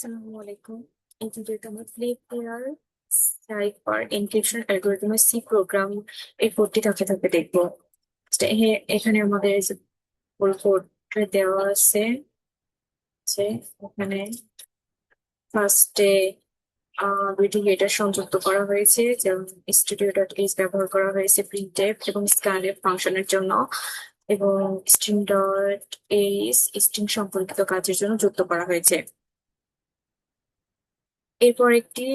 আসসালামু আলাইকুম। এই ভিডিওতে আমরা প্লে পেয়ার সাইফার এনক্রিপশন অ্যালগরিদমের সি প্রোগ্রাম এর কোডটি ধাপে ধাপে দেখবো। এখানে আমাদের যে ফুল কোডটা দেওয়া আছে যে এখানে ফার্স্টে দুইটি হেডার সংযুক্ত করা হয়েছে, যেমন studio.h ব্যবহার করা হয়েছে printf এবং scanf ফাংশনের জন্য, এবং string.h স্ট্রিং সম্পর্কিত কাজের জন্য যুক্ত করা হয়েছে। এরপর একটি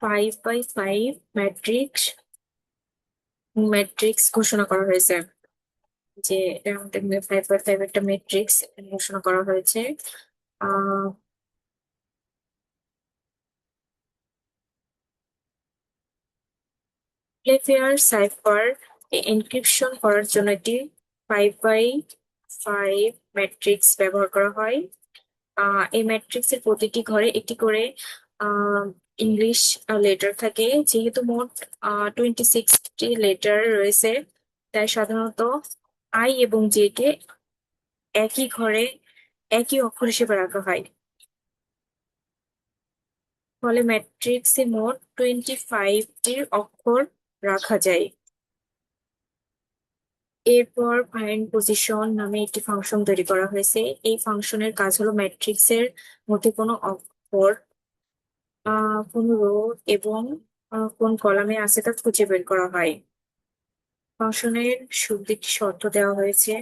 5x5 ম্যাট্রিক্স ম্যাট্রিক্স ঘোষণা করা হয়েছে, যে এর মধ্যে 5x5 একটা ম্যাট্রিক্স ঘোষণা করা হয়েছে। আহ প্লেফেয়ার সাইফার এনক্রিপশন করার জন্য একটি 5x5 ম্যাট্রিক্স ব্যবহার করা হয়। এই ম্যাট্রিক্স এর প্রতিটি ঘরে একটি করে ইংলিশ লেটার থাকে। যেহেতু মোট 26টি লেটার রয়েছে, তাই সাধারণত আই এবং জে কে একই ঘরে একই অক্ষর হিসেবে রাখা হয়। ফলে ম্যাট্রিক্সে মোট 25টির অক্ষর রাখা যায়। এরপর ফাইন্ড পজিশন নামে একটি ফাংশন তৈরি করা হয়েছে। এই ফাংশনের কাজ হলো ম্যাট্রিক্সের মধ্যে কোনো অক্ষর কোন রো এবং কোন কলামে আছে তা খুঁজে বের করা হয়। ফাংশনের শুরুতে একটি শর্ত দেওয়া হয়েছে,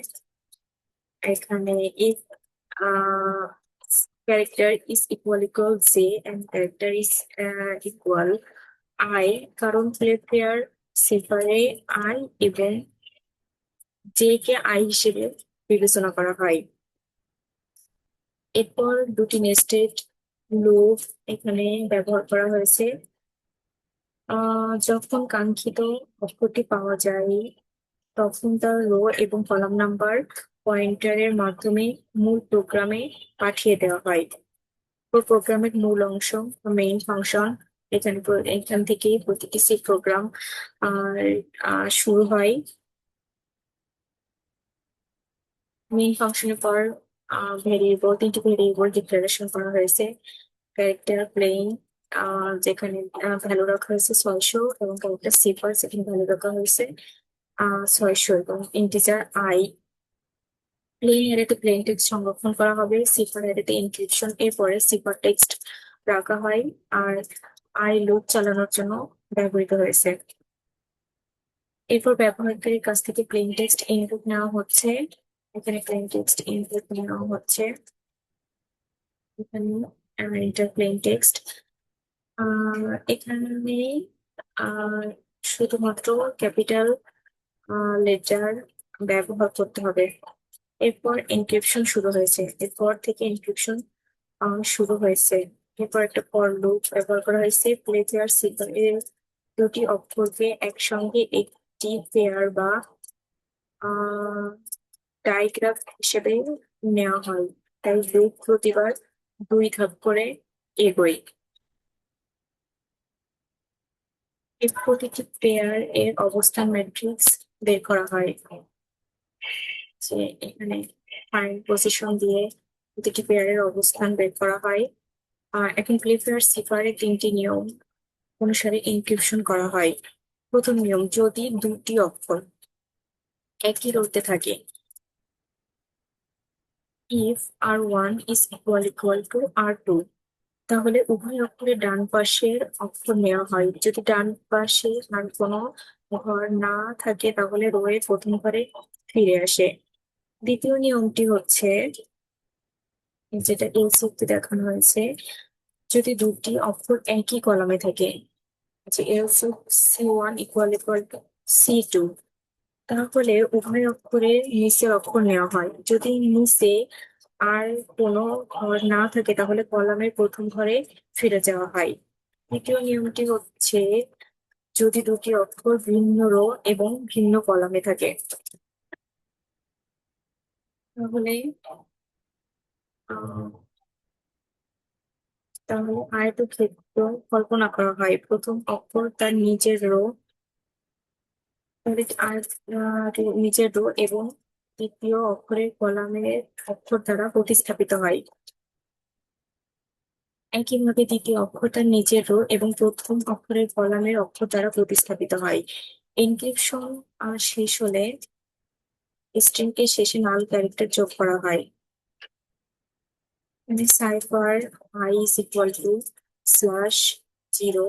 এখানে if character is equal j and character is equal I, কারণ প্লেয়ার সিফারে I এবং j কে I হিসেবে বিবেচনা করা হয়। এরপর দুটি নেস্টেড লুপ এখানে ব্যবহার করা হয়েছে। যখন কাঙ্ক্ষিত অক্ষরটি পাওয়া যায়, তখন তার রো এবং কলাম নাম্বার পয়েন্টারের মাধ্যমে মূল প্রোগ্রামে পাঠিয়ে দেওয়া হয়। প্রোগ্রামের মূল অংশ মেইন ফাংশন, এখান থেকে প্রতিটি সি প্রোগ্রাম আর শুরু হয়। মেইন ফাংশনের পর তিনটি ভেরিয়েবল ডিক্লারেশন করা হয়েছে। ক্যারেক্টার প্লেইং, যেখানে ভ্যালু রাখা হয়েছে 600, এবং ক্যারেক্টার সিফার, যেখানে ভ্যালু রাখা হয়েছে 600, এবং ইন্টিজার আই। প্লেন অ্যারেতে প্লেন টেক্সট সংরক্ষণ করা হবে, সিফার অ্যারেতে এনক্রিপশন এর পরে সিফার টেক্সট রাখা হয়, আর আই লুপ চালানোর জন্য ব্যবহৃত হয়েছে। এরপর ব্যবহারকারীর কাছ থেকে প্লেন টেক্সট ইনপুট নেওয়া হচ্ছে। এখানে প্লেন টেক্সট ইনপুট নেওয়া হচ্ছে, এখানে এন্টার প্লেন টেক্সট। এখানে আহ শুধুমাত্র ক্যাপিটাল লেটার ব্যবহার করতে হবে। এরপর এনক্রিপশন শুরু হয়েছে, এরপর থেকে এনক্রিপশন শুরু হয়েছে। এরপর একটা ফর লুপ ব্যবহার করা হয়েছে। প্লেজার সিগন্যাল এর দুটি অক্ষরকে একসঙ্গে একটি পেয়ার বা ডাইগ্রাফ হিসেবে নেওয়া হয়, তাই লুপ প্রতিবার দুই ধাপ করে এগোয়। এই প্রতিটি পেয়ার এর অবস্থান ম্যাট্রিক্স বের করা হয়, যে এখানে ফাইন্ড পজিশন দিয়ে প্রতিটি পেয়ারের অবস্থান বের করা হয়। এখন প্লেফেয়ার সিফারের তিনটি নিয়ম অনুসারে এনক্রিপশন করা হয়। প্রথম নিয়ম, যদি দুটি অক্ষর একই রোতে থাকে, if r1 is equal to r2, তাহলে উভয় অক্ষরের ডান পাশের অক্ষর নেওয়া হয়। যদি ডান পাশে আর কোনো ঘর না থাকে, তাহলে রো এর প্রথম ঘরে ফিরে আসে। দ্বিতীয় নিয়মটি হচ্ছে, যেটা এই চিত্রে দেখানো হয়েছে, যদি দুটি অক্ষর একই কলামে থাকে, যে else if c1 equal to c2, তাহলে উভয় অক্ষরের নিচের অক্ষর নেওয়া হয়। যদি নিচে আর কোনো ঘর না থাকে, তাহলে কলামের প্রথম ঘরে ফিরে যাওয়া হয়। তৃতীয় নিয়মটি হচ্ছে, যদি দুটি অক্ষর ভিন্ন রো এবং ভিন্ন কলামে থাকে, তাহলে আহ তাহলে আয়তক্ষেত্র কল্পনা করা হয়। প্রথম অক্ষর তার নিজের রো নিজের রো এবং তৃতীয় অক্ষরের কলামের অক্ষর দ্বারা প্রতিস্থাপিত হয়। একইভাবে দ্বিতীয় অক্ষর তার নিজের রো এবং প্রথম অক্ষরের কলামের অক্ষর দ্বারা প্রতিস্থাপিত হয়। এনক্রিপশন শেষ হলে স্ট্রিংকে শেষে নাল ক্যারেক্টার যোগ করা হয়। Cipher I is equal to /0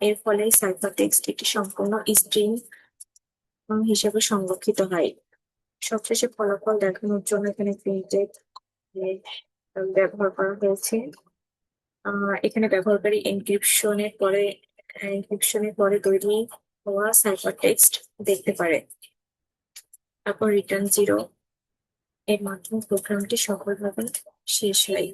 এর ফলে সাইফার টেক্সট একটি সম্পূর্ণ স্ট্রিং হিসেবে সংরক্ষিত হয়। সবশেষে ফলাফল দেখানোর জন্য এখানে প্রিন্টেড ব্যবহার করা হয়েছে। এখানে ব্যবহারকারী এনক্রিপশনের পরে তৈরি হওয়া সাইফার টেক্সট দেখতে পারে। তারপর রিটার্ন 0 এর মাধ্যমে প্রোগ্রামটি সফলভাবে শেষ হয়।